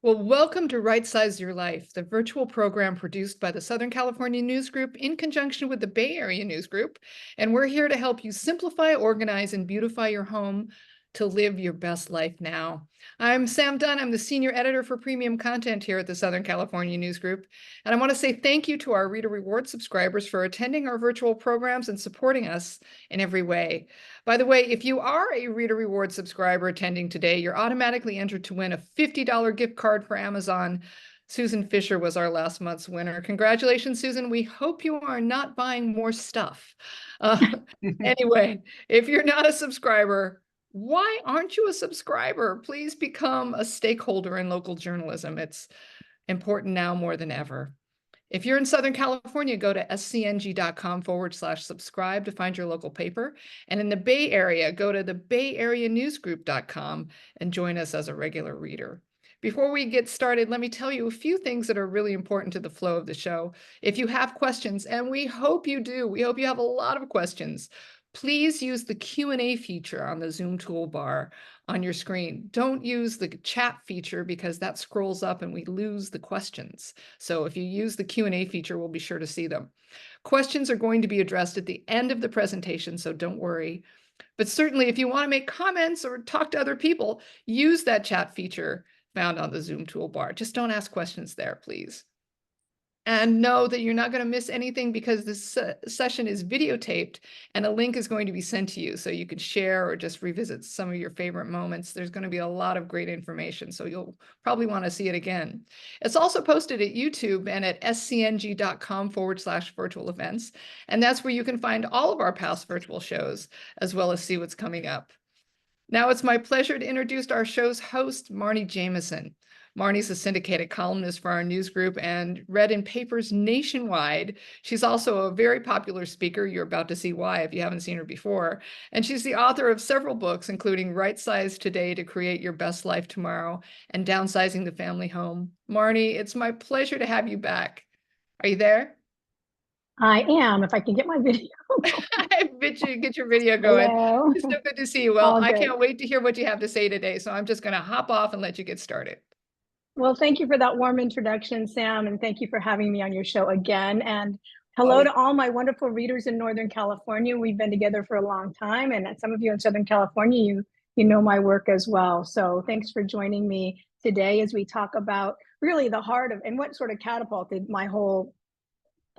Well, welcome to Right Size Your Life, the virtual program produced by the Southern California News Group in conjunction with the Bay Area News Group. And we're here to help you simplify, organize, and beautify your home to live your best life now. I'm Sam Dunn. I'm the senior editor for premium content here at the Southern California News Group. And I want to say thank you to our Reader Reward subscribers for attending our virtual programs and supporting us in every way. By the way, if you are a Reader Reward subscriber attending today, you're automatically entered to win a $50 gift card for Amazon. Susan Fisher was our last month's winner. Congratulations, Susan. We hope you are not buying more stuff. Anyway, if you're not a subscriber, why aren't you a subscriber? Please become a stakeholder in local journalism. It's important now more than ever. If you're in Southern California, go to scng.com/subscribe to find your local paper. And in the Bay Area, go to the bayareanewsgroup.com and join us as a regular reader. Before we get started, let me tell you a few things that are really important to the flow of the show. If you have questions, and we hope you do, we hope you have a lot of questions, please use the Q&A feature on the Zoom toolbar on your screen. Don't use the chat feature because that scrolls up and we lose the questions. So if you use the Q&A feature, we'll be sure to see them. Questions are going to be addressed at the end of the presentation, so don't worry. But certainly if you want to make comments or talk to other people, use that chat feature found on the Zoom toolbar. Just don't ask questions there, please. And know that you're not going to miss anything because this session is videotaped and a link is going to be sent to you so you can share or just revisit some of your favorite moments. There's going to be a lot of great information, so you'll probably want to see it again. It's also posted at YouTube and at scng.com/virtual events. And that's where you can find all of our past virtual shows, as well as see what's coming up. Now it's my pleasure to introduce our show's host, Marnie Jameson. Marnie's a syndicated columnist for our news group and read in papers nationwide. She's also a very popular speaker. You're about to see why if you haven't seen her before. And she's the author of several books, including Right Size Today to Create Your Best Life Tomorrow and Downsizing the Family Home. Marnie, it's my pleasure to have you back. Are you there? I am, if I can get my video. I bet you get your video going. Hello. It's so good to see you. Well, All I good. can't wait to hear what you have to say today. So I'm just going to hop off and let you get started. Well, thank you for that warm introduction, Sam, and thank you for having me on your show again. And hello Always. to all my wonderful readers in Northern California. We've been together for a long time, and some of you in Southern California, you know my work as well. So thanks for joining me today as we talk about really the heart of and what sort of catapulted my whole,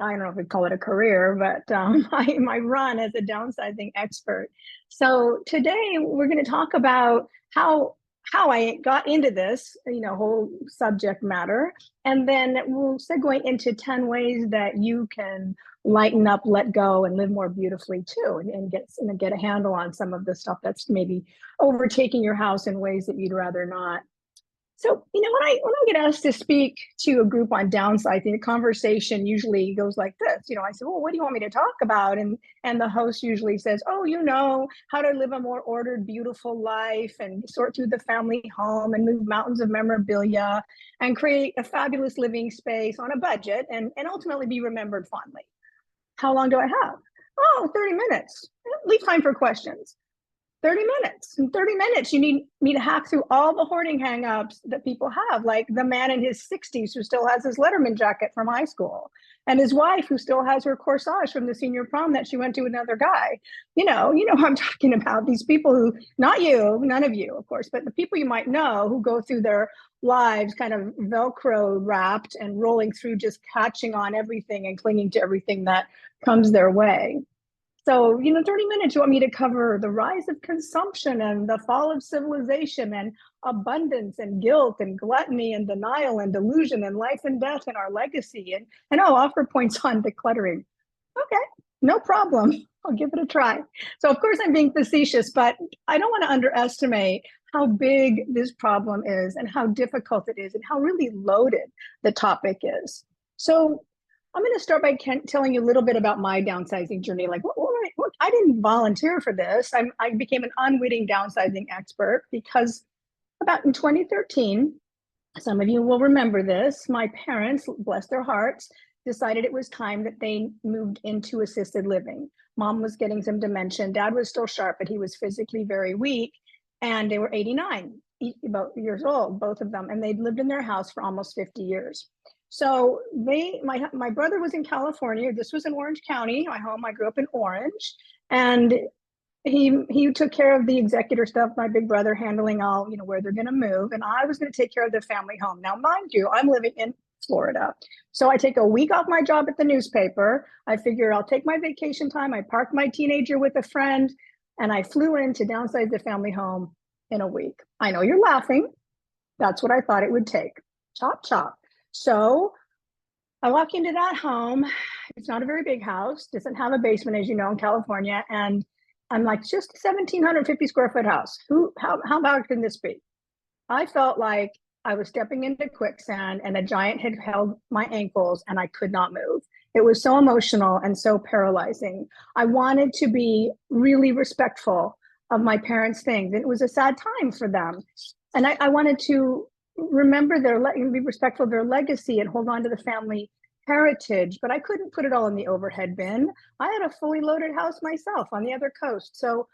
I don't know if we'd call it a career, but my run as a downsizing expert. So today we're going to talk about how I got into this, whole subject matter, and then we'll segue into 10 ways that you can lighten up, let go, and live more beautifully too, and get a handle on some of the stuff that's maybe overtaking your house in ways that you'd rather not. So, when I get asked to speak to a group on downsizing, the conversation usually goes like this. I say, well, what do you want me to talk about? And the host usually says, oh, how to live a more ordered, beautiful life and sort through the family home and move mountains of memorabilia and create a fabulous living space on a budget and ultimately be remembered fondly. How long do I have? Oh, 30 minutes. Leave time for questions. 30 minutes. In 30 minutes, you need me to hack through all the hoarding hangups that people have, like the man in his 60s who still has his Letterman jacket from high school, and his wife who still has her corsage from the senior prom that she went to with another guy. You know who I'm talking about. These people who, not you, none of you, of course, but the people you might know who go through their lives kind of Velcro wrapped and rolling through, just catching on everything and clinging to everything that comes their way. So, 30 minutes, you want me to cover the rise of consumption and the fall of civilization and abundance and guilt and gluttony and denial and delusion and life and death and our legacy. And I'll offer points on decluttering. Okay, no problem. I'll give it a try. So, of course, I'm being facetious, but I don't want to underestimate how big this problem is and how difficult it is and how really loaded the topic is. So I'm going to start by telling you a little bit about my downsizing journey. Like, I didn't volunteer for this. I became an unwitting downsizing expert because about in 2013, some of you will remember this, my parents, bless their hearts, decided it was time that they moved into assisted living. Mom was getting some dementia. Dad was still sharp, but he was physically very weak, and they were 89. about years old, both of them, and they'd lived in their house for almost 50 years. So my brother was in California. This was in Orange County, my home. I grew up in Orange, and he took care of the executor stuff, my big brother handling all, where they're going to move, and I was going to take care of the family home. Now, mind you, I'm living in Florida, so I take a week off my job at the newspaper. I figure I'll take my vacation time. I parked my teenager with a friend, and I flew in to downsize the family home in a week. I know you're laughing. That's what I thought it would take. Chop chop. So I walk into that home. It's not a very big house, doesn't have a basement, as you know, in California, and I'm like, just 1,750 square foot house. How bad can this be? I felt like I was stepping into quicksand and a giant had held my ankles and I could not move. It was so emotional and so paralyzing. I wanted to be really respectful of my parents' things. It was a sad time for them. And I wanted to remember be respectful of their legacy and hold on to the family heritage, but I couldn't put it all in the overhead bin. I had a fully loaded house myself on the other coast. So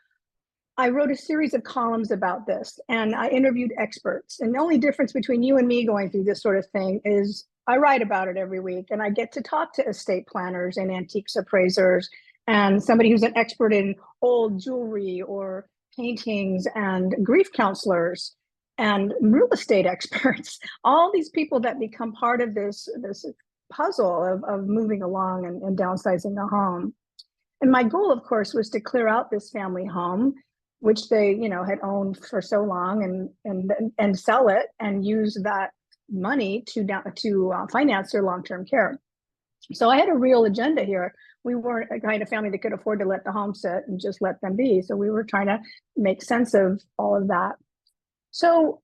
I wrote a series of columns about this and I interviewed experts. And the only difference between you and me going through this sort of thing is I write about it every week and I get to talk to estate planners and antiques appraisers and somebody who's an expert in old jewelry or paintings and grief counselors and real estate experts, all these people that become part of this puzzle of moving along and downsizing a home. And my goal, of course, was to clear out this family home, which they, had owned for so long, and sell it and use that money to finance their long-term care. So I had a real agenda here. We weren't a kind of family that could afford to let the home sit and just let them be. So we were trying to make sense of all of that. So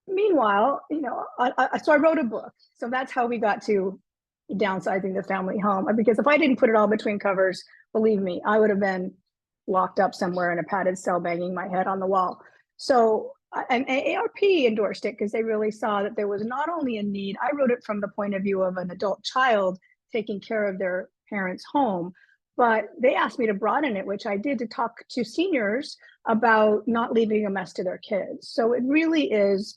meanwhile, so I wrote a book. So that's how we got to downsizing the family home. Because if I didn't put it all between covers, believe me, I would have been locked up somewhere in a padded cell banging my head on the wall. So, and AARP endorsed it because they really saw that there was not only a need. I wrote it from the point of view of an adult child taking care of their parents' home, but they asked me to broaden it, which I did, to talk to seniors about not leaving a mess to their kids. So it really is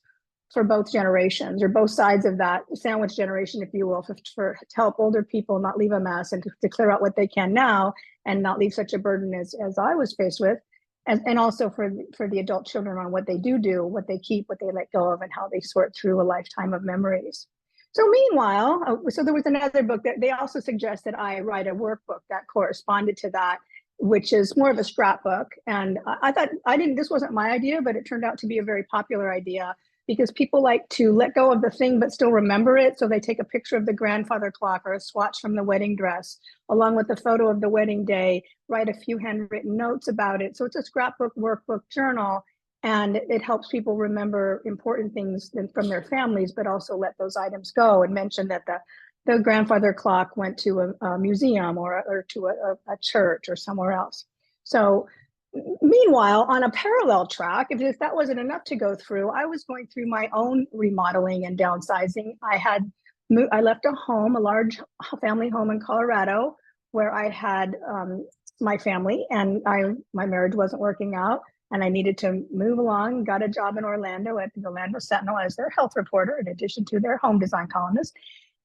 for both generations, or both sides of that sandwich generation, if you will, to help older people not leave a mess and to clear out what they can now and not leave such a burden as I was faced with. And also for the adult children on what they do, what they keep, what they let go of, and how they sort through a lifetime of memories. So meanwhile, so there was another book that they also suggested I write a workbook that corresponded to that, which is more of a scrapbook. And I thought this wasn't my idea, but it turned out to be a very popular idea because people like to let go of the thing but still remember it. So they take a picture of the grandfather clock or a swatch from the wedding dress, along with a photo of the wedding day, write a few handwritten notes about it. So it's a scrapbook workbook journal, and it helps people remember important things from their families, but also let those items go, and mention that the grandfather clock went to a museum or to a church or somewhere else. So meanwhile, on a parallel track, if that wasn't enough to go through, I was going through my own remodeling and downsizing. I left a home, a large family home in Colorado, where I had my family, and my marriage wasn't working out, and I needed to move along. Got a job in Orlando at the Orlando Sentinel as their health reporter, in addition to their home design columnist.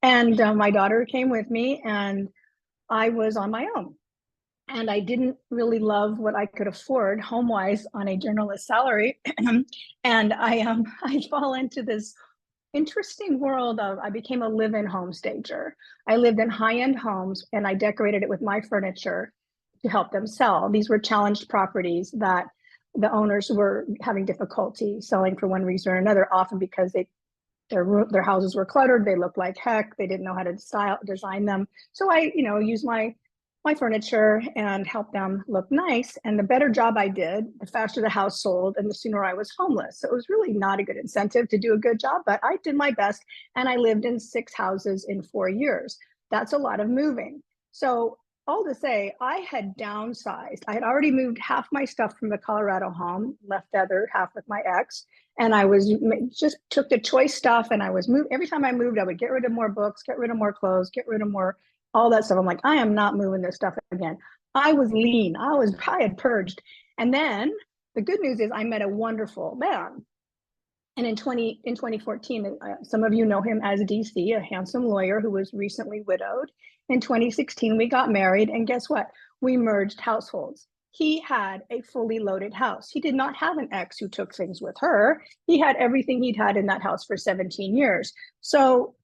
And my daughter came with me, and I was on my own. And I didn't really love what I could afford home-wise on a journalist salary. And I fall into this interesting world of, I became a live-in home stager. I lived in high-end homes and I decorated it with my furniture to help them sell. These were challenged properties that the owners were having difficulty selling for one reason or another, often because their houses were cluttered, they looked like heck, they didn't know how to design them. So I, used my furniture and help them look nice. And the better job I did, the faster the house sold and the sooner I was homeless. So it was really not a good incentive to do a good job, but I did my best. And I lived in 6 houses in 4 years. That's a lot of moving. So all to say, I had downsized. I had already moved half my stuff from the Colorado home, left the other half with my ex. And I just took the choice stuff, and I was every time I moved, I would get rid of more books, get rid of more clothes, get rid of more all that stuff. I'm like, I am not moving this stuff again. I was lean. I had purged. And then the good news is I met a wonderful man And in 2014, some of you know him as DC, a handsome lawyer who was recently widowed. In 2016, we got married, and guess what? We merged households. He had a fully loaded house. He did not have an ex who took things with her. He had everything he'd had in that house for 17 years. So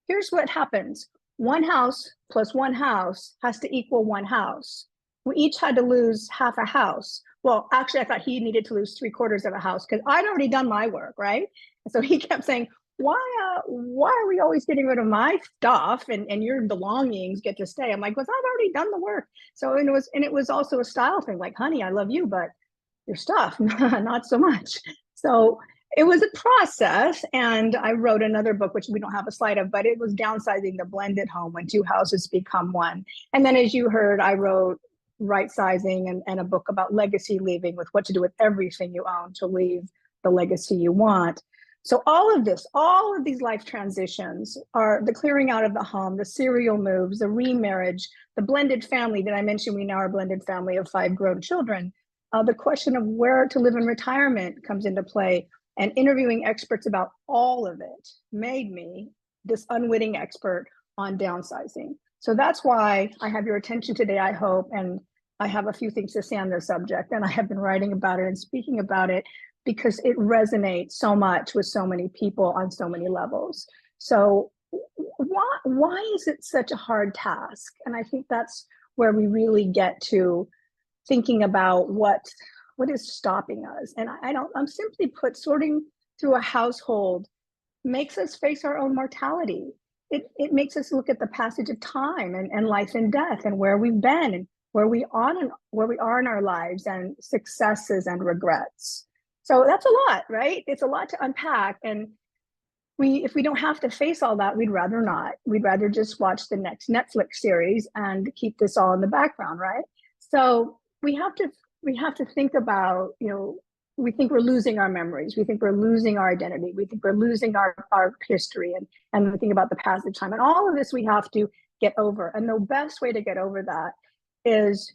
here's what happens. One house plus one house has to equal one house. We each had to lose half a house. Well, actually, I thought he needed to lose 3/4 of a house because I'd already done my work, right? And so he kept saying, why are we always getting rid of my stuff and your belongings get to stay? I'm like, well, I've already done the work. So it was also a style thing, like, honey, I love you, but your stuff, not so much. So it was a process. And I wrote another book, which we don't have a slide of, but it was Downsizing the Blended Home When Two Houses Become One. And then, as you heard, I wrote Right Sizing and a book about legacy leaving, with what to do with everything you own to leave the legacy you want. So all of these life transitions are the clearing out of the home, the serial moves, the remarriage, the blended family that I mentioned. We now are a blended family of 5 grown children. The question of where to live in retirement comes into play, and interviewing experts about all of it made me this unwitting expert on downsizing. So that's why I have your attention today, I hope, and I have a few things to say on this subject, and I have been writing about it and speaking about it because it resonates so much with so many people on so many levels. So why is it such a hard task? And I think that's where we really get to thinking about what is stopping us. And I'm simply put, sorting through a household makes us face our own mortality. It makes us look at the passage of time and life and death and where we've been and where we are in our lives, and successes and regrets. So that's a lot, right? It's a lot to unpack. And if we don't have to face all that, we'd rather not. We'd rather just watch the next Netflix series and keep this all in the background, right? So we have to think about, we think we're losing our memories. We think we're losing our identity. We think we're losing our history, and we think about the passage of time. And all of this we have to get over. And the best way to get over that is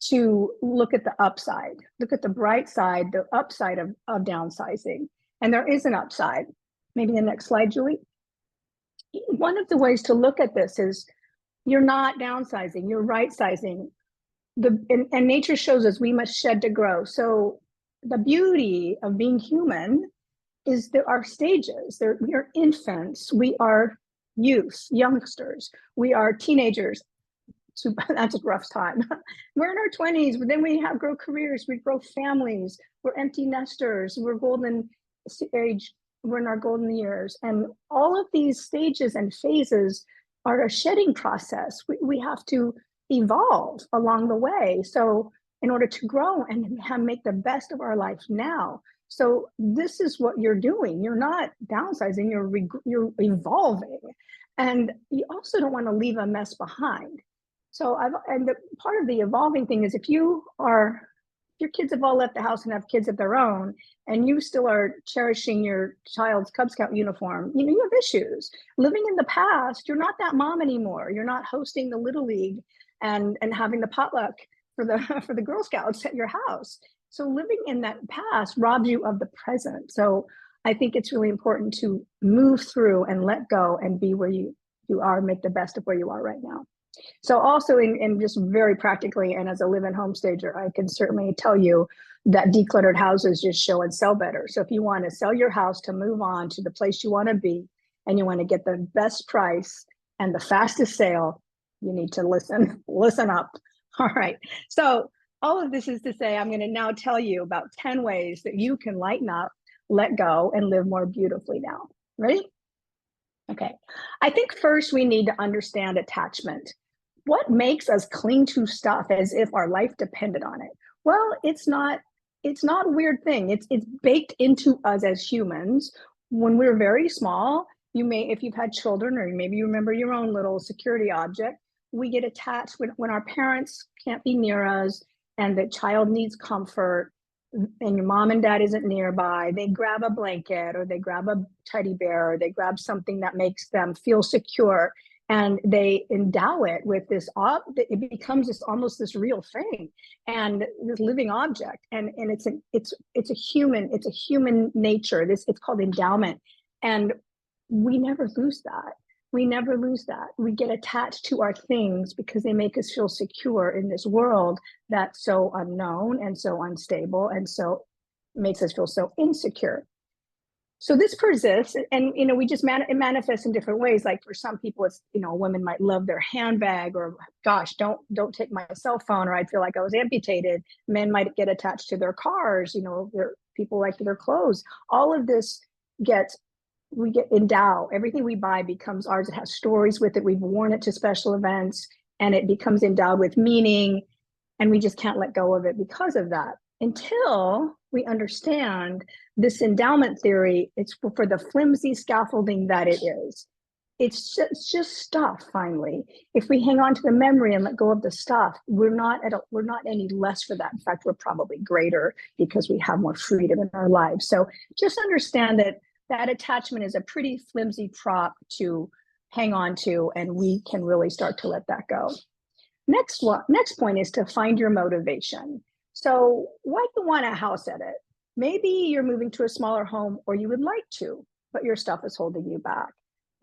to look at the upside, look at the bright side, the upside of downsizing. And there is an upside. Maybe the next slide, Julie. One of the ways to look at this is you're not downsizing, you're right sizing. And nature shows us we must shed to grow. So the beauty of being human is there are stages. We are infants, we are youth, youngsters, we are teenagers. So that's a rough time. We're in our 20s, but then we grow careers, we grow families, we're empty nesters, we're golden age, we're in our golden years. And all of these stages and phases are a shedding process. We have to evolve along the way. So in order to grow and make the best of our life now. So this is what you're doing. You're not downsizing, you're evolving. And you also don't want to leave a mess behind. So part of the evolving thing is if your kids have all left the house and have kids of their own, and you still are cherishing your child's Cub Scout uniform, you have issues. Living in the past, you're not that mom anymore. You're not hosting the Little League and having the potluck for the Girl Scouts at your house. So living in that past robs you of the present. So I think it's really important to move through and let go and be where you are, make the best of where you are right now. So also in just very practically, and as a live-in home stager, I can certainly tell you that decluttered houses just show and sell better. So if you want to sell your house to move on to the place you want to be, and you want to get the best price and the fastest sale, you need to listen up. All right. So all of this is to say, I'm going to now tell you about 10 ways that you can lighten up, let go, and live more beautifully now. Ready? Okay. I think first we need to understand attachment. What makes us cling to stuff as if our life depended on it? Well, it's not a weird thing. It's baked into us as humans. When we're very small, if you've had children, or maybe you remember your own little security object, we get attached when our parents can't be near us and the child needs comfort and your mom and dad isn't nearby, they grab a blanket or they grab a teddy bear or they grab something that makes them feel secure. and they endow it with this it becomes this almost this real thing and this living object, and it's a human nature. It's called endowment, and we never lose that. We get attached to our things because they make us feel secure in this world that's so unknown and so unstable, and so makes us feel so insecure. So this persists, and we just it manifests in different ways. Like for some people, it's women might love their handbag, or gosh, don't take my cell phone, or I'd feel like I was amputated. Men might get attached to their cars. Their people like their clothes. All of this we get endow. Everything we buy becomes ours. It has stories with it. We've worn it to special events, and it becomes endowed with meaning, and we just can't let go of it because of that, until we understand this endowment theory. It's for the flimsy scaffolding that it is. It's just stuff. Finally, if we hang on to the memory and let go of the stuff, we're not any less for that. In fact, we're probably greater because we have more freedom in our lives. So just understand that attachment is a pretty flimsy prop to hang on to, and we can really start to let that go. Next point is to find your motivation. So why do you want a house edit? Maybe you're moving to a smaller home, or you would like to, but your stuff is holding you back.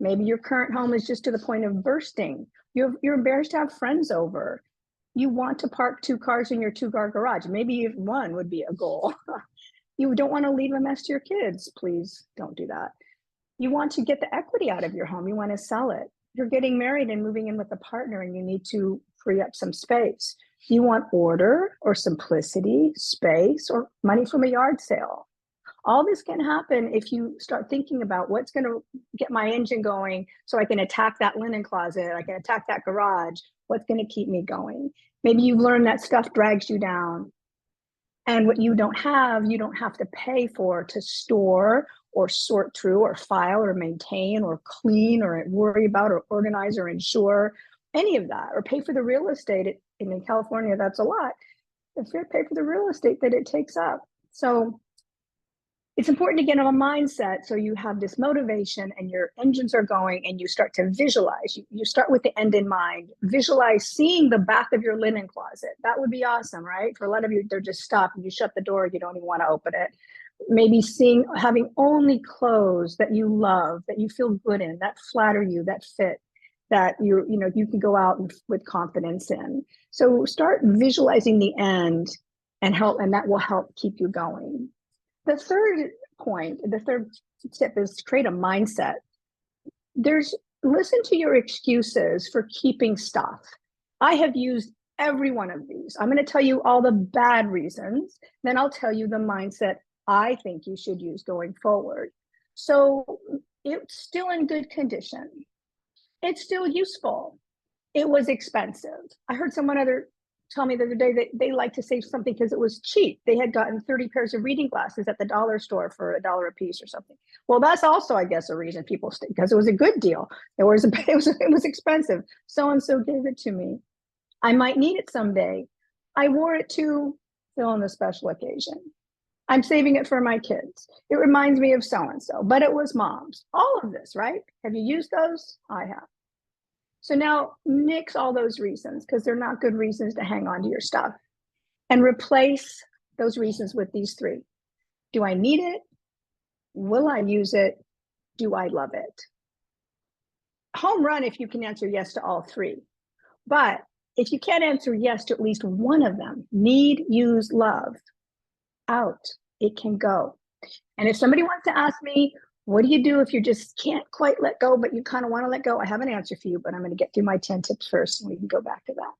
Maybe your current home is just to the point of bursting. You're embarrassed to have friends over. You want to park 2 cars in your 2-car garage. Maybe one would be a goal. You don't want to leave a mess to your kids. Please don't do that. You want to get the equity out of your home. You want to sell it. You're getting married and moving in with a partner, and you need to free up some space. You want order or simplicity, space, or money from a yard sale. All this can happen if you start thinking about what's going to get my engine going so I can attack that linen closet, I can attack that garage. What's going to keep me going? Maybe you've learned that stuff drags you down. And what you don't have to pay for to store or sort through or file or maintain or clean or worry about or organize or insure any of that, or pay for the real estate. In California, that's a lot. If you pay for the real estate that it takes up. So it's important to get in a mindset so you have this motivation and your engines are going, and you start to visualize. You start with the end in mind. Visualize seeing the back of your linen closet. That would be awesome, right? For a lot of you, they're just stuck. You shut the door, you don't even want to open it. Maybe having only clothes that you love, that you feel good in, that flatter you, that fit, that you can go out with confidence in. So start visualizing the end, and that will help keep you going. The third tip is to create a mindset. Listen to your excuses for keeping stuff. I have used every one of these. I'm going to tell you all the bad reasons, then I'll tell you the mindset I think you should use going forward. So it's still in good condition. It's still useful. It was expensive. I heard someone tell me the other day that they like to save something because it was cheap. They had gotten 30 pairs of reading glasses at the dollar store for $1 a piece or something. Well, that's also, I guess, a reason people stay, because it was a good deal. It was expensive. So-and-so gave it to me. I might need it someday. I wore it to fill in a special occasion. I'm saving it for my kids. It reminds me of so-and-so, but it was mom's. All of this, right? Have you used those? I have. So now nix all those reasons, because they're not good reasons to hang on to your stuff, and replace those reasons with these 3. Do I need it? Will I use it? Do I love it? Home run if you can answer yes to all 3. But if you can't answer yes to at least one of them, need, use, love, out, it can go. And if somebody wants to ask me, what do you do if you just can't quite let go, but you kind of want to let go? I have an answer for you, but I'm going to get through my 10 tips first, and we can go back to that.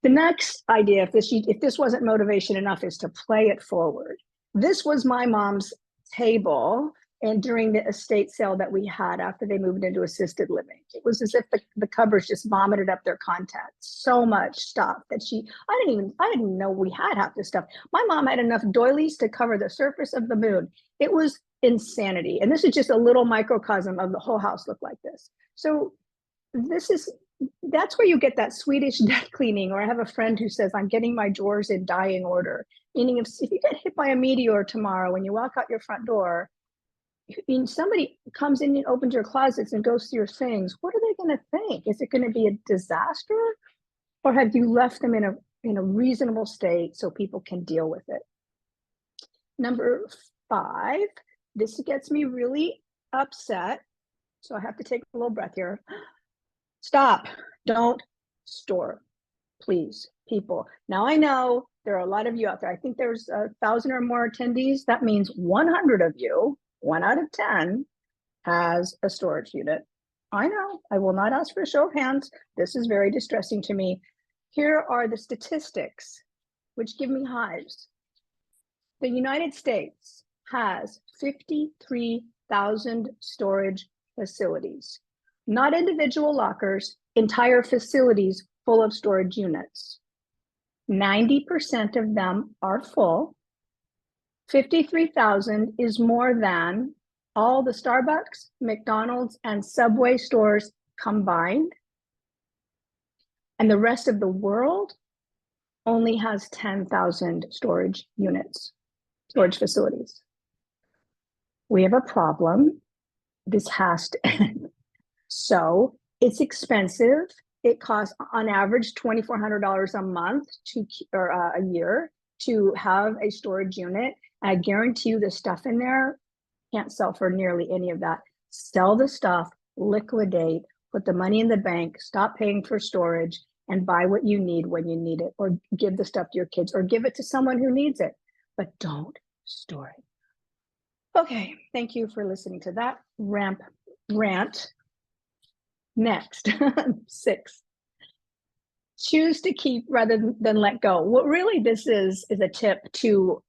The next idea, if this wasn't motivation enough, is to play it forward. This was my mom's table, and during the estate sale that we had after they moved into assisted living, it was as if the cupboards just vomited up their contents. So much stuff that I didn't know we had half this stuff. My mom had enough doilies to cover the surface of the moon. It was insanity. And this is just a little microcosm of the whole house looked like this. So that's where you get that Swedish death cleaning. Or I have a friend who says, I'm getting my drawers in dying order. Meaning if you get hit by a meteor tomorrow when you walk out your front door, somebody comes in and opens your closets and goes through your things, what are they going to think? Is it going to be a disaster, or have you left them in a reasonable state so people can deal with it? Number 5, this gets me really upset, so I have to take a little breath here. Stop. Don't store, please, people. Now, I know there are a lot of you out there. I think there's 1,000 or more attendees. That means 100 of you, 1 out of 10, has a storage unit. I know. I will not ask for a show of hands. This is very distressing to me. Here are the statistics, which give me hives. The United States has 53,000 storage facilities, not individual lockers, entire facilities full of storage units. 90% of them are full. 53,000 is more than all the Starbucks, McDonald's, and Subway stores combined. And the rest of the world only has 10,000 storage units, storage facilities. We have a problem. This has to end. So it's expensive. It costs on average $2,400 a month or a year to have a storage unit. I guarantee you the stuff in there can't sell for nearly any of that. Sell the stuff, liquidate, put the money in the bank, stop paying for storage, and buy what you need when you need it, or give the stuff to your kids, or give it to someone who needs it, but don't store it. Okay, thank you for listening to that rant. Next, 6. Choose to keep rather than let go. What really this is a tip to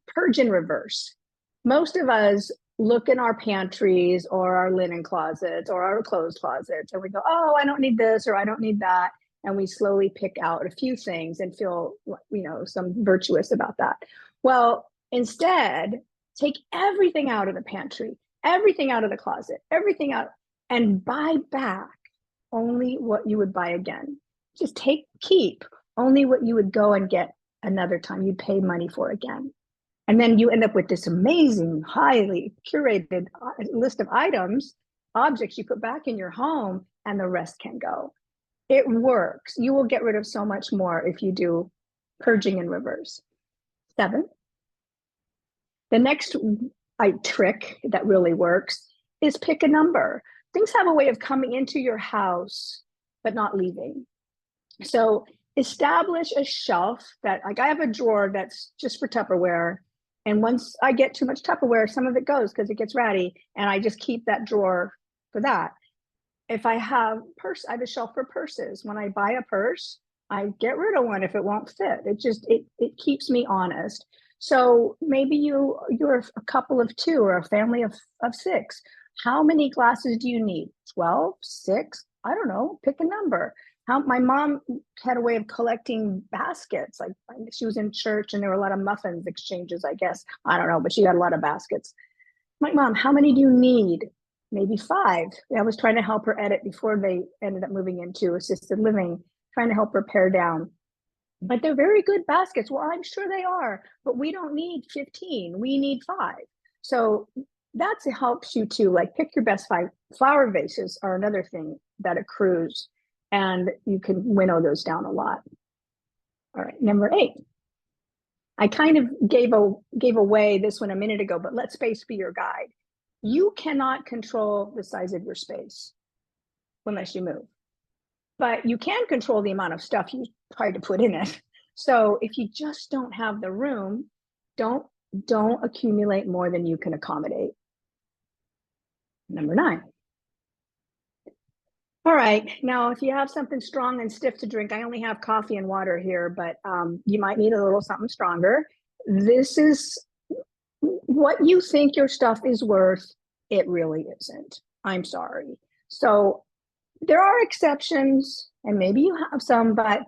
purge in reverse. Most of us look in our pantries or our linen closets or our clothes closets, and we go, oh, I don't need this, or I don't need that. And we slowly pick out a few things and feel, some virtuous about that. Well, instead, take everything out of the pantry, everything out of the closet, everything out, and buy back only what you would buy again. Just keep only what you would go and get another time, you'd pay money for again. And then you end up with this amazing, highly curated list of items, objects you put back in your home, and the rest can go. It works. You will get rid of so much more if you do purging in reverse. 7. The next trick that really works is pick a number. Things have a way of coming into your house, but not leaving. So establish a shelf that, like, I have a drawer that's just for Tupperware. And once I get too much Tupperware, some of it goes because it gets ratty, and I just keep that drawer for that. If I have I have a shelf for purses. When I buy a purse, I get rid of one if it won't fit. It keeps me honest. So maybe you're a couple of 2 or a family of 6. How many glasses do you need? 12, 6? I don't know. Pick a number. My mom had a way of collecting baskets. Like, she was in church and there were a lot of muffins exchanges, I guess. I don't know, but she had a lot of baskets. I'm like, Mom, how many do you need? Maybe 5. I was trying to help her edit before they ended up moving into assisted living, trying to help her pare down. But they're very good baskets. Well, I'm sure they are, but we don't need 15. We need 5. So that helps you to, like, pick your best 5. Flower vases are another thing that accrues, and you can winnow those down a lot. All right, number 8. I kind of gave away this one a minute ago, but let space be your guide. You cannot control the size of your space unless you move, but you can control the amount of stuff you try to put in it. So if you just don't have the room, don't accumulate more than you can accommodate. Number 9. All right, now if you have something strong and stiff to drink, I only have coffee and water here, but you might need a little something stronger. This is what you think your stuff is worth. It really isn't. I'm sorry. So there are exceptions, and maybe you have some, but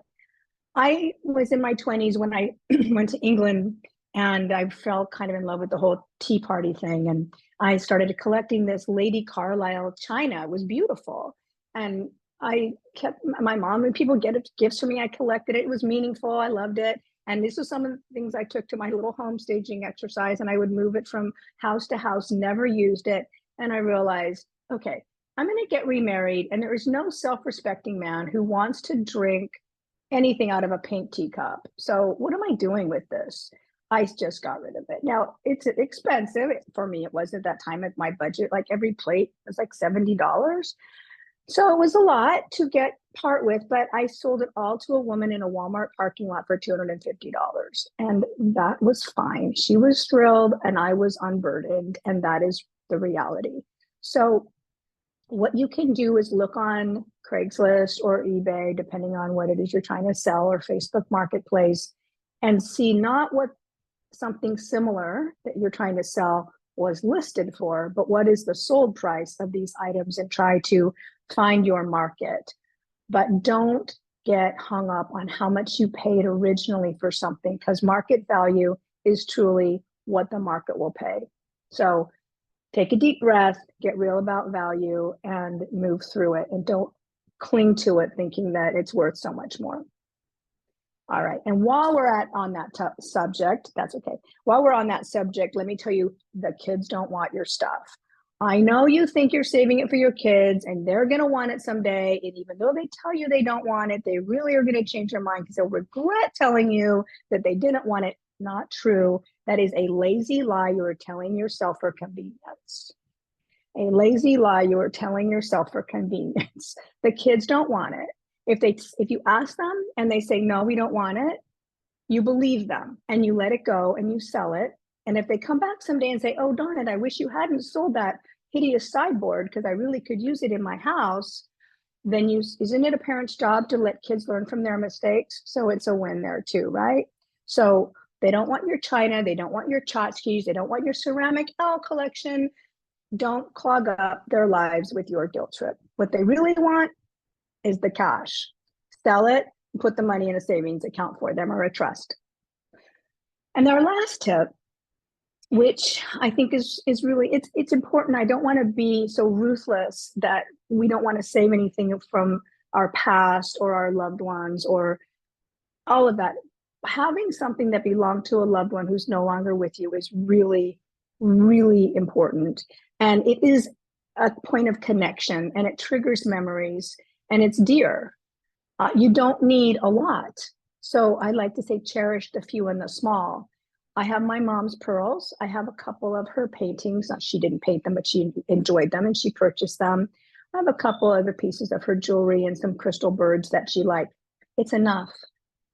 I was in my 20s when I went to England, and I fell kind of in love with the whole tea party thing. And I started collecting this Lady Carlisle china. It was beautiful. And I kept my mom, and people get gifts for me. I collected it. It was meaningful. I loved it. And this was some of the things I took to my little home staging exercise, and I would move it from house to house, never used it. And I realized, okay, I'm going to get remarried, and there is no self-respecting man who wants to drink anything out of a pink teacup. So what am I doing with this? I just got rid of it. Now it's expensive. For me, it was at that time at my budget. Like every plate was like $70. So it was a lot to get part with, but I sold it all to a woman in a Walmart parking lot for $250. And that was fine. She was thrilled and I was unburdened. And that is the reality. So what you can do is look on Craigslist or eBay, depending on what it is you're trying to sell, or Facebook Marketplace, and see not what something similar that you're trying to sell was listed for, but what is the sold price of these items, and try to find your market. But don't get hung up on how much you paid originally for something, because market value is truly what the market will pay. So take a deep breath, get real about value, and move through it. And don't cling to it thinking that it's worth so much more. All right. And while we're on that subject, that's okay. While we're on that subject, let me tell you, the kids don't want your stuff. I know you think you're saving it for your kids and they're going to want it someday. And even though they tell you they don't want it, they really are going to change their mind because they'll regret telling you that they didn't want it. Not true. That is a lazy lie you are telling yourself for convenience. A lazy lie you are telling yourself for convenience. The kids don't want it. If you ask them and they say, no, we don't want it, you believe them and you let it go and you sell it. And if they come back someday and say, oh, darn it, I wish you hadn't sold that hideous sideboard because I really could use it in my house, then isn't it a parent's job to let kids learn from their mistakes? So it's a win there too, right? So they don't want your china, they don't want your tchotchkes, they don't want your ceramic owl collection. Don't clog up their lives with your guilt trip. What they really want is the cash. Sell it, put the money in a savings account for them or a trust. And our last tip, which I think is really, it's important. I don't want to be so ruthless that we don't want to save anything from our past or our loved ones or all of that. Having something that belonged to a loved one who's no longer with you is really, really important. And it is a point of connection, and it triggers memories, and it's dear. You don't need a lot. So I like to say cherish the few and the small. I have my mom's pearls. I have a couple of her paintings. She didn't paint them, but she enjoyed them and she purchased them. I have a couple other pieces of her jewelry and some crystal birds that she liked. It's enough.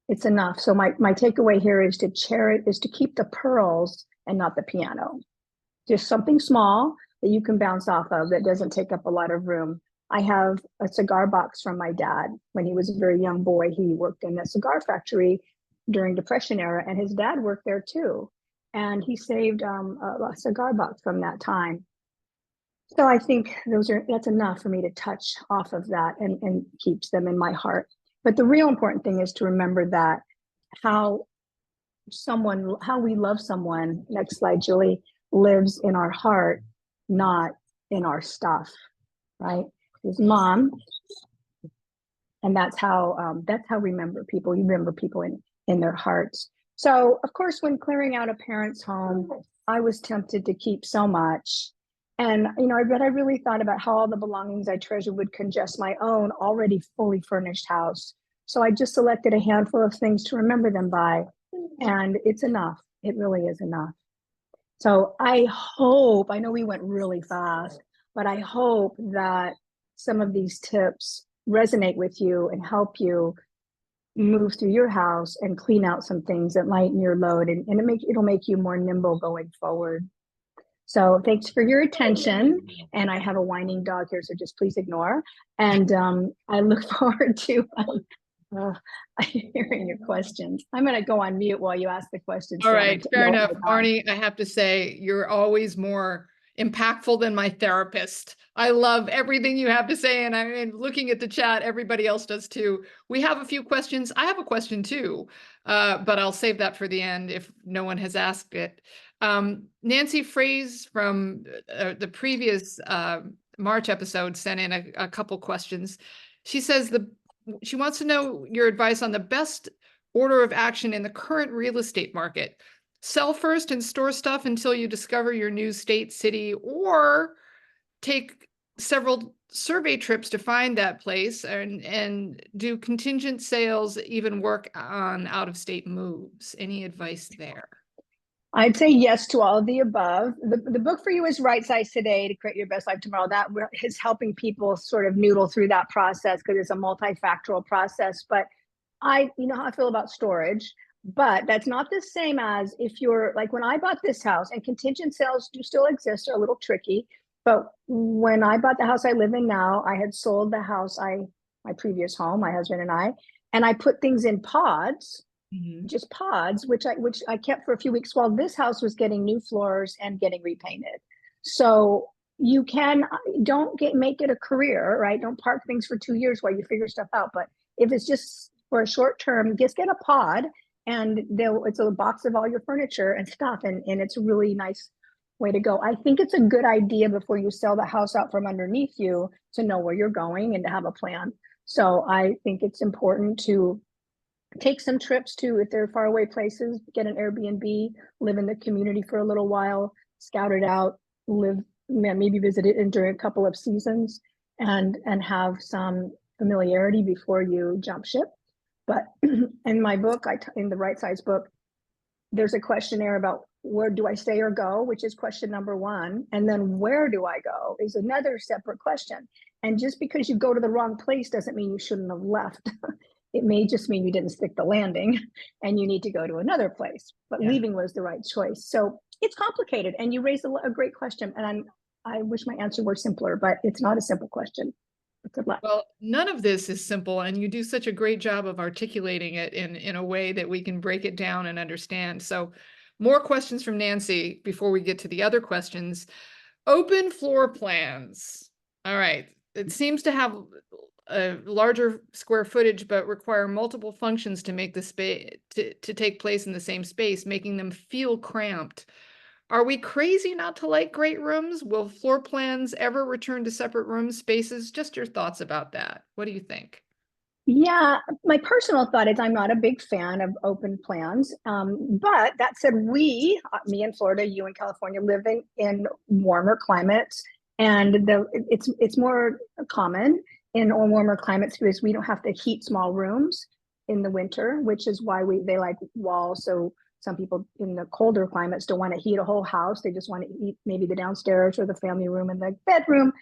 It's enough. So my takeaway here is to keep the pearls and not the piano. Just something small that you can bounce off of that doesn't take up a lot of room. I have a cigar box from my dad. When he was a very young boy, he worked in a cigar factory during Depression era, and his dad worked there too. And he saved a cigar box from that time. So I think that's enough for me to touch off of that and keeps them in my heart. But the real important thing is to remember that how we love someone, next slide, Julie, lives in our heart, not in our stuff, right? His mom, and that's how we remember people. You remember people in their hearts. So of course, when clearing out a parent's home, I was tempted to keep so much. And, but I really thought about how all the belongings I treasure would congest my own already fully furnished house. So I just selected a handful of things to remember them by, and it's enough. It really is enough. So I know we went really fast, but I hope that some of these tips resonate with you and help you move through your house and clean out some things that lighten your load, and it'll make you more nimble going forward. So thanks for your attention. And I have a whining dog here, so just please ignore. And I look forward to hearing your questions. I'm going to go on mute while you ask the questions. All right, fair enough. Marnie, I have to say, you're always more impactful than my therapist. I love everything you have to say. And I mean, looking at the chat, everybody else does too. We have a few questions. I have a question too, but I'll save that for the end if no one has asked it. Nancy Fraze from the previous March episode sent in a couple questions. She says she wants to know your advice on the best order of action in the current real estate market. Sell first and store stuff until you discover your new state, city, or take several survey trips to find that place, and do contingent sales even work on out-of-state moves? Any advice there? I'd say yes to all of the above. The book for you is Right Size Today to Create Your Best Life Tomorrow. That is helping people sort of noodle through that process because it's a multifactorial process. But you know how I feel about storage, but that's not the same as if you're like when I bought this house, and contingent sales do still exist, are a little tricky. But when I bought the house I live in now, I had sold the house my previous home, my husband and I put things in pods, just pods, which I kept for a few weeks while this house was getting new floors and getting repainted. So you can make it a career, right? Don't park things for 2 years while you figure stuff out. But if it's just for a short term, just get a pod, and it's a box of all your furniture and stuff, and it's a really nice way to go. I think it's a good idea before you sell the house out from underneath you to know where you're going and to have a plan. So I think it's important to take some trips to, if they're faraway places, get an Airbnb, live in the community for a little while, scout it out, maybe visit it during a couple of seasons, and have some familiarity before you jump ship. But in my book, in the Right Size book, there's a questionnaire about where do I stay or go, which is question number one. And then where do I go is another separate question. And just because you go to the wrong place doesn't mean you shouldn't have left. It may just mean you didn't stick the landing and you need to go to another place, but leaving was the right choice. So it's complicated, and you raised a great question. And I wish my answer were simpler, but it's not a simple question. Good luck. Well, none of this is simple, and you do such a great job of articulating it in a way that we can break it down and understand. So more questions from Nancy before we get to the other questions. Open floor plans. All right. It seems to have a larger square footage, but require multiple functions to make the space to take place in the same space, making them feel cramped. Are we crazy not to like great rooms? Will floor plans ever return to separate room spaces? Just your thoughts about that. What do you think? Yeah, my personal thought is I'm not a big fan of open plans. But that said, me in Florida, you in California, live in warmer climates, and it's more common in warmer climates because we don't have to heat small rooms in the winter, which is why they like walls. So some people in the colder climates don't want to heat a whole house. They just want to heat maybe the downstairs or the family room and the bedroom,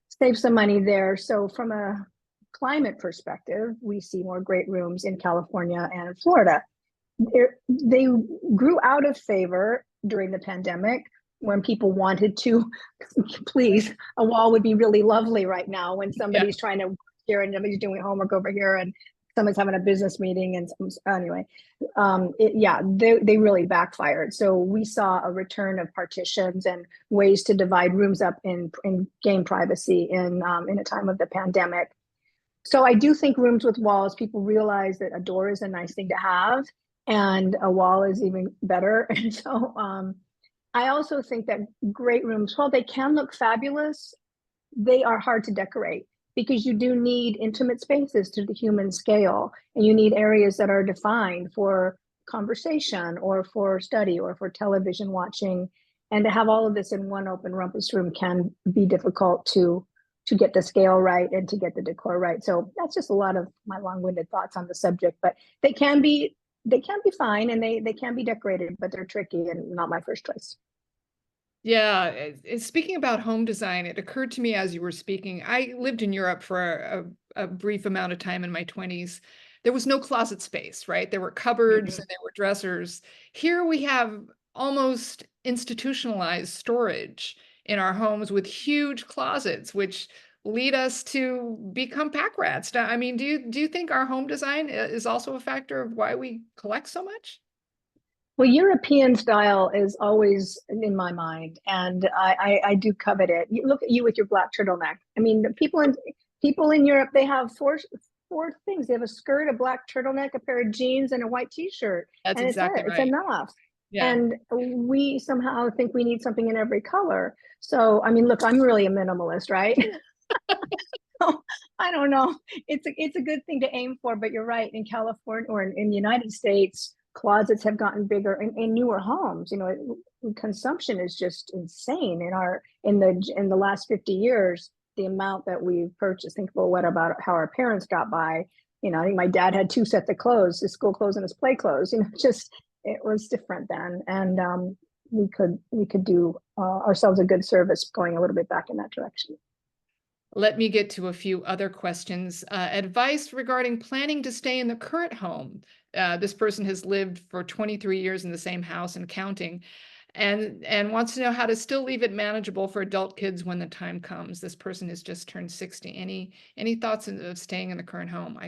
save some money there. So from a climate perspective, we see more great rooms in California and Florida. They grew out of favor during the pandemic when people wanted to, please, a wall would be really lovely right now when somebody's trying to here and somebody's doing homework over here and someone's having a business meeting. And anyway, they really backfired. So we saw a return of partitions and ways to divide rooms up and gain privacy in a time of the pandemic. So I do think rooms with walls, people realize that a door is a nice thing to have and a wall is even better. And so I also think that great rooms, while they can look fabulous, they are hard to decorate because you do need intimate spaces to the human scale, and you need areas that are defined for conversation or for study or for television watching. And to have all of this in one open rumpus room can be difficult to get the scale right and to get the decor right. So that's just a lot of my long-winded thoughts on the subject, but they can be fine, and they can be decorated, but they're tricky and not my first choice. Yeah, speaking about home design, it occurred to me as you were speaking, I lived in Europe for a brief amount of time in my 20s. There was no closet space, right? There were cupboards and there were dressers. Here we have almost institutionalized storage in our homes with huge closets, which lead us to become pack rats. I mean, do you think our home design is also a factor of why we collect so much? Well, European style is always in my mind, and I do covet it. Look at you with your black turtleneck. I mean, the people in Europe, they have four things. They have a skirt, a black turtleneck, a pair of jeans, and a white T-shirt, That's and exactly it's right. enough. Yeah. And we somehow think we need something in every color. So, I mean, look, I'm really a minimalist, right? So I don't know. It's a good thing to aim for, but you're right. In California or in the United States, closets have gotten bigger in newer homes. Consumption is just insane in the last 50 years. The amount that we've purchased. Think about what about how our parents got by. I think my dad had two sets of clothes: his school clothes and his play clothes. Just it was different then, and we could do ourselves a good service going a little bit back in that direction. Let me get to a few other questions. Advice regarding planning to stay in the current home. This person has lived for 23 years in the same house and counting, and wants to know how to still leave it manageable for adult kids when the time comes. This person has just turned 60. Any thoughts of staying in the current home?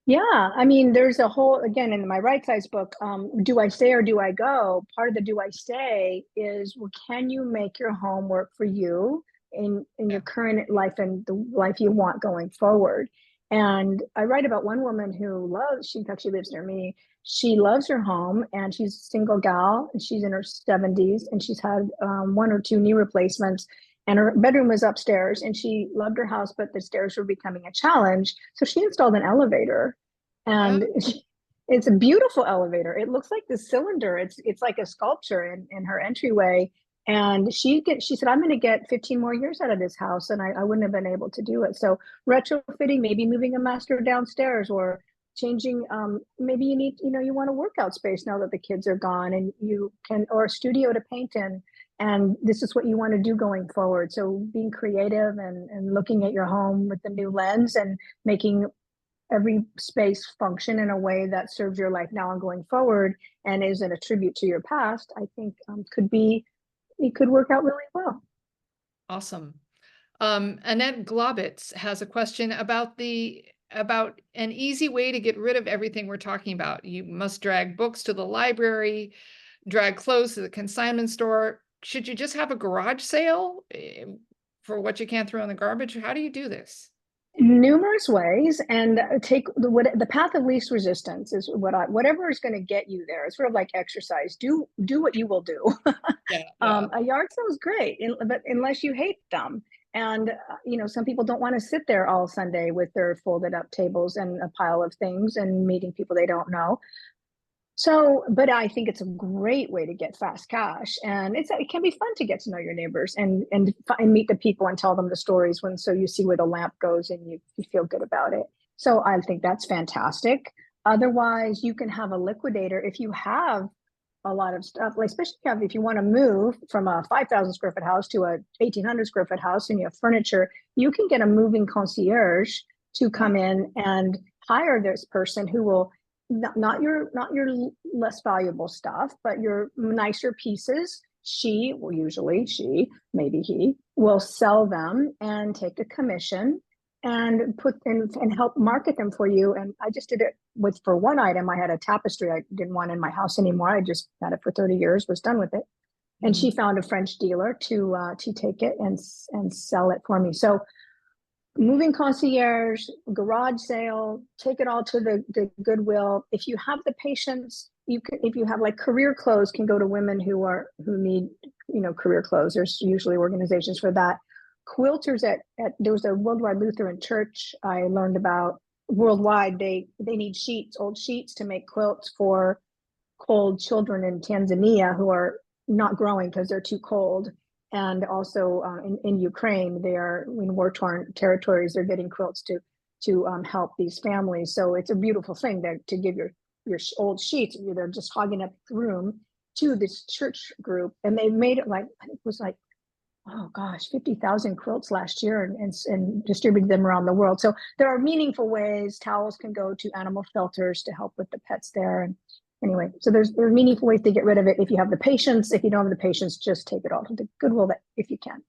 Yeah, I mean, there's a whole, again, in my right size book, do I stay or do I go? Part of the do I stay is, well, can you make your home work for you in Yeah. your current life and the life you want going forward? And I write about one woman who loves, she actually lives near me. She loves her home and she's a single gal and she's in her 70s and she's had one or two knee replacements and her bedroom was upstairs and she loved her house, but the stairs were becoming a challenge. So she installed an elevator Oh, and it's a beautiful elevator. It looks like the cylinder. It's like a sculpture in her entryway. And she said, I'm going to get 15 more years out of this house. And I wouldn't have been able to do it. So retrofitting, maybe moving a master downstairs or changing, maybe you need, you want a workout space now that the kids are gone and you can, or a studio to paint in. And this is what you want to do going forward. So being creative and looking at your home with the new lens and making every space function in a way that serves your life now and going forward and isn't a tribute to your past, I think it could work out really well. awesome. Annette Globitz has a question about an easy way to get rid of everything we're talking about. You must drag books to the library, drag clothes to the consignment store. Should you just have a garage sale for what you can't throw in the garbage? How do you do this? Numerous ways, and take the path of least resistance is whatever is going to get you there. It's sort of like exercise. Do what you will do. Yeah, yeah. A yard sale is great, but unless you hate them. And some people don't want to sit there all Sunday with their folded up tables and a pile of things and meeting people they don't know. So, but I think it's a great way to get fast cash, and it can be fun to get to know your neighbors and meet the people and tell them the stories so you see where the lamp goes and you feel good about it. So I think that's fantastic. Otherwise, you can have a liquidator if you have a lot of stuff, like especially if you want to move from a 5,000 square foot house to a 1,800 square foot house and you have furniture, you can get a moving concierge to Oh, come in and hire this person who will not your less valuable stuff, but your nicer pieces. Usually she, maybe he, will sell them and take a commission and put in and help market them for you. And I just did it for one item. I had a tapestry I didn't want in my house anymore. I just had it for 30 years, was done with it. And mhm. she found a French dealer to take it and sell it for me. So moving concierge, garage sale, take it all to the Goodwill. If you have the patience, if you have like career clothes can go to women who need, career clothes. There's usually organizations for that. Quilters there was a Worldwide Lutheran Church I learned about worldwide. They need old sheets to make quilts for cold children in Tanzania who are not growing because they're too cold. And also in Ukraine, they are in war-torn territories. They're getting quilts to help these families. So it's a beautiful thing to give your old sheets. They're just hogging up the room to this church group, and they made it like, I think it was like, oh gosh, 50,000 quilts last year and distributed them around the world. So there are meaningful ways. Towels can go to animal shelters to help with the pets there. And anyway, so there are meaningful ways to get rid of it if you have the patience. If you don't have the patience, just take it all to the Goodwill if you can.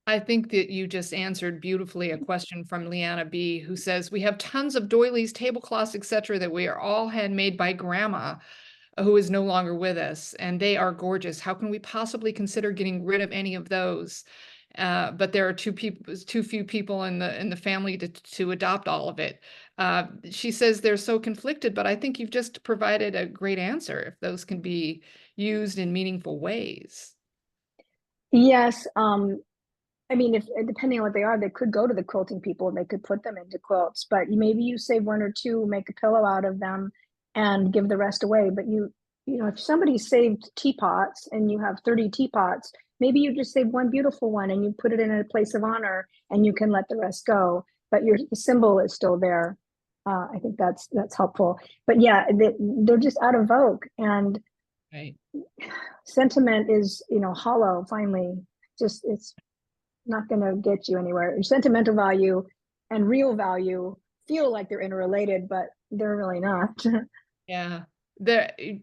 I think that you just answered beautifully a question from Leanna B, who says, we have tons of doilies, tablecloths, etc., that we are all handmade by grandma, who is no longer with us, and they are gorgeous. How can we possibly consider getting rid of any of those? But there are too few people in the family to adopt all of it. She says they're so conflicted, but I think you've just provided a great answer if those can be used in meaningful ways. Yes, I mean, if depending on what they are, they could go to the quilting people and they could put them into quilts, but maybe you save one or two, make a pillow out of them and give the rest away. But you know, if somebody saved teapots and you have 30 teapots, maybe you just save one beautiful one and you put it in a place of honor and you can let the rest go. But your symbol is still there. I think that's helpful. But yeah, they're just out of vogue, and Right. sentiment is, you know, hollow. Finally, just it's not going to get you anywhere. Your sentimental value and real value feel like they're interrelated, but they're really not. Yeah.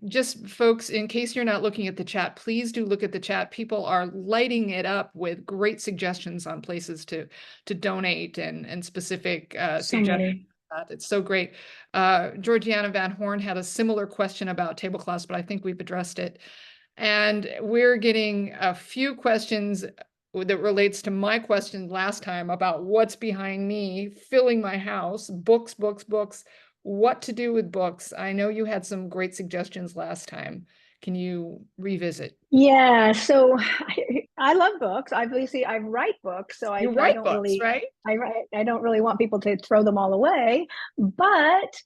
Just folks, in case you're not looking at the chat, please do look at the chat. People are lighting it up with great suggestions on places to donate and specific So suggestions. many. It's so great. Georgiana Van Horn had a similar question about tablecloths, but I think we've addressed it. And we're getting a few questions that relates to my question last time about what's behind me, filling my house, books, books, books, what to do with books. I know you had some great suggestions last time. Can you revisit? Yeah, so I love books. Obviously, I write books, so You I write don't books, really right? I don't really want people to throw them all away. But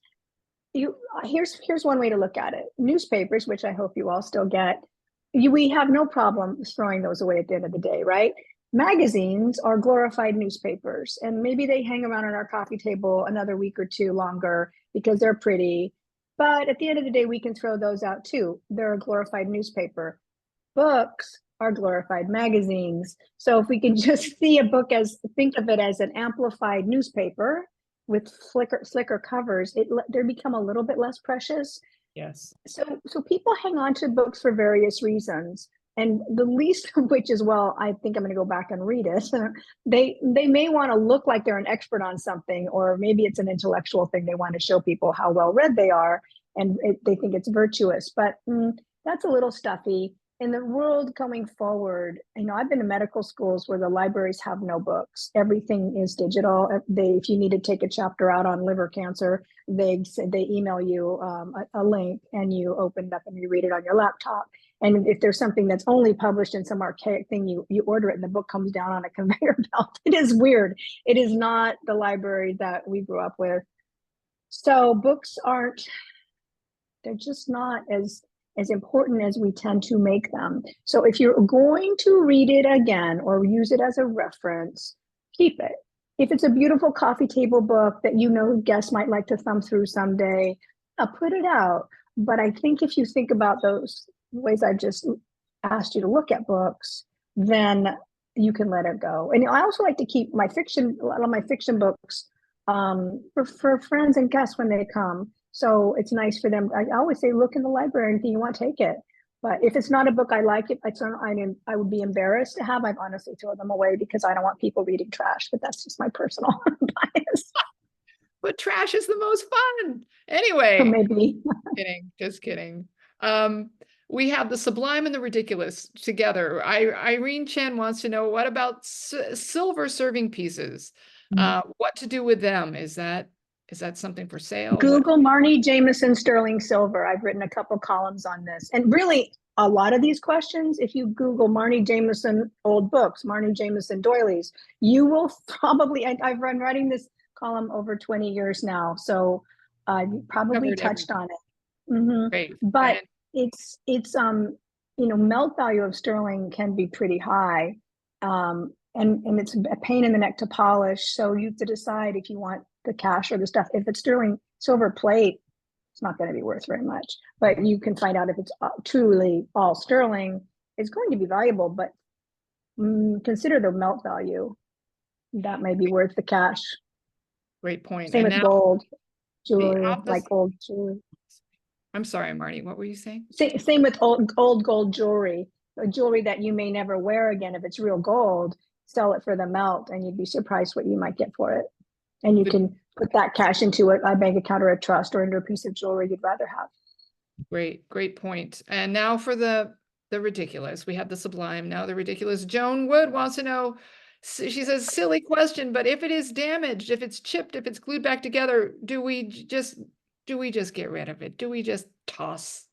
you here's one way to look at it. Newspapers, which I hope you all still get, we have no problem throwing those away at the end of the day, right? Magazines are glorified newspapers, and maybe they hang around on our coffee table another week or two longer because they're pretty. But at the end of the day, we can throw those out too. They're a glorified newspaper. Books are glorified magazines. So if we can just see a book as, think of it as an amplified newspaper with slicker covers, they become a little bit less precious. Yes. So people hang on to books for various reasons, and the least of which is, well, I think I'm going to go back and read it. They may want to look like they're an expert on something, or maybe it's an intellectual thing. They want to show people how well read they are, and they think it's virtuous. But that's a little stuffy. In the world going forward, you know, I've been to medical schools where the libraries have no books. Everything is digital. If you need to take a chapter out on liver cancer, they email you a link, and you open it up and you read it on your laptop. And if there's something that's only published in some archaic thing, you order it and the book comes down on a conveyor belt. It is weird. It is not the library that we grew up with. So books aren't, they're just not as important as we tend to make them. So if you're going to read it again or use it as a reference, keep it. If it's a beautiful coffee table book that you know guests might like to thumb through someday, put it out. But I think if you think about those ways I've just asked you to look at books, then you can let it go. And I also like to keep my fiction, a lot of my fiction books, for friends and guests when they come. So it's nice for them. I always say, look in the library, anything you want, take it. But if it's not a book I like, I would be embarrassed to have. I'd honestly throw them away because I don't want people reading trash. But that's just my personal bias. But trash is the most fun. So Anyway, maybe. kidding, just kidding. We have the sublime and the ridiculous together. Irene Chen wants to know, what about silver serving pieces? What to do with them? Is that something for sale? What? Google Marnie Jameson Sterling Silver. I've written a couple columns on this. And really, a lot of these questions, if you Google Marnie Jameson old books, Marnie Jameson Doilys, you will probably, I've been writing this column over 20 years now. So I've probably touched on it. Great. But it's you know, melt value of sterling can be pretty high. And it's a pain in the neck to polish. So you have to decide if you want the cash or the stuff. If it's sterling silver plate, it's not going to be worth very much. But you can find out if it's truly all sterling, it's going to be valuable. But consider the melt value. That may be worth the cash. Great point. Same And with now gold jewelry, like old jewelry. I'm sorry, Marty, what were you saying? Same with old gold jewelry, jewelry that you may never wear again. If it's real gold, sell it for the melt, and you'd be surprised what you might get for it. And you can put that cash into a bank account or a trust or into a piece of jewelry you'd rather have. Great point. And now for the ridiculous. We have the sublime, now the ridiculous. Joan Wood wants to know, she says, silly question, but if it is damaged, if it's chipped, if it's glued back together, do we just get rid of it? Do we just toss?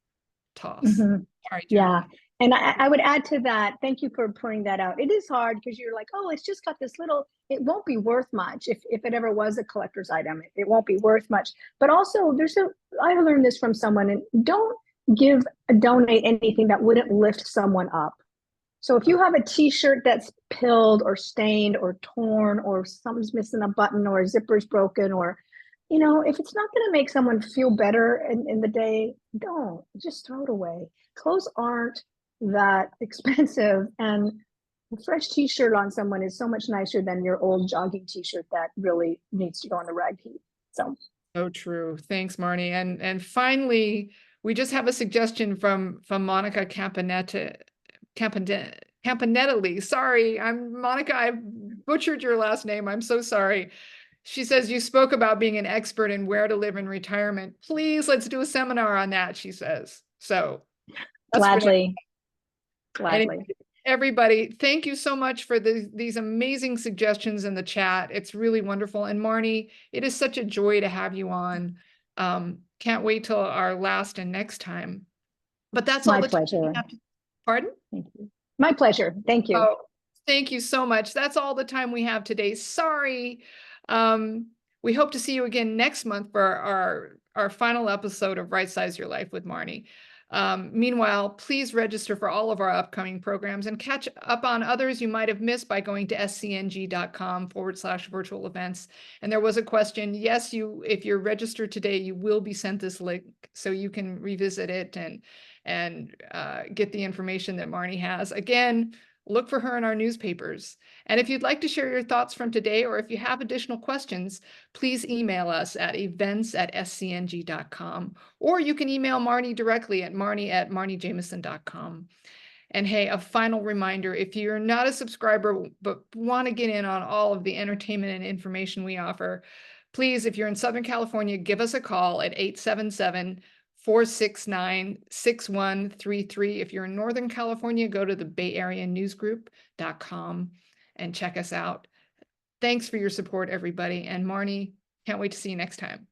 Mm-hmm. Sorry, Joan. Yeah. And I would add to that, thank you for pointing that out. It is hard because you're like, oh, it's just got this little, it won't be worth much. If it ever was a collector's item, it won't be worth much. But also I learned this from someone, and don't donate anything that wouldn't lift someone up. So if you have a t-shirt that's pilled or stained or torn, or something's missing a button, or a zipper's broken, or if it's not going to make someone feel better in the day, don't, just throw it away. Clothes aren't that expensive, and a fresh t-shirt on someone is so much nicer than your old jogging t-shirt that really needs to go in the rag heap. So true. Thanks, Marnie. And finally, we just have a suggestion from Monica Campanelli. Sorry, Monica, I butchered your last name. I'm so sorry. She says, you spoke about being an expert in where to live in retirement. Please, let's do a seminar on that, she says. So Gladly. Anyway, everybody, thank you so much for these amazing suggestions in the chat. It's really wonderful. And Marnie, it is such a joy to have you on. Can't wait till our last and next time. But that's all the pleasure. Pardon? Thank you. My pleasure. Thank you. Oh, thank you so much. That's all the time we have today. Sorry. We hope to see you again next month for our final episode of Right Size Your Life with Marnie. Meanwhile, please register for all of our upcoming programs and catch up on others you might have missed by going to scng.com/virtual events. And there was a question. Yes, if you're registered today, you will be sent this link so you can revisit it and get the information that Marnie has. Again, look for her in our newspapers. And if you'd like to share your thoughts from today, or if you have additional questions, please email us at events@scng.com, or you can email Marnie directly at marnie@marniejamison.com. And hey, a final reminder, if you're not a subscriber but want to get in on all of the entertainment and information we offer, please, if you're in Southern California, give us a call at 877-469-6133. If you're in Northern California, go to the bayareanewsgroup.com and check us out. Thanks for your support, everybody. And Marnie, can't wait to see you next time.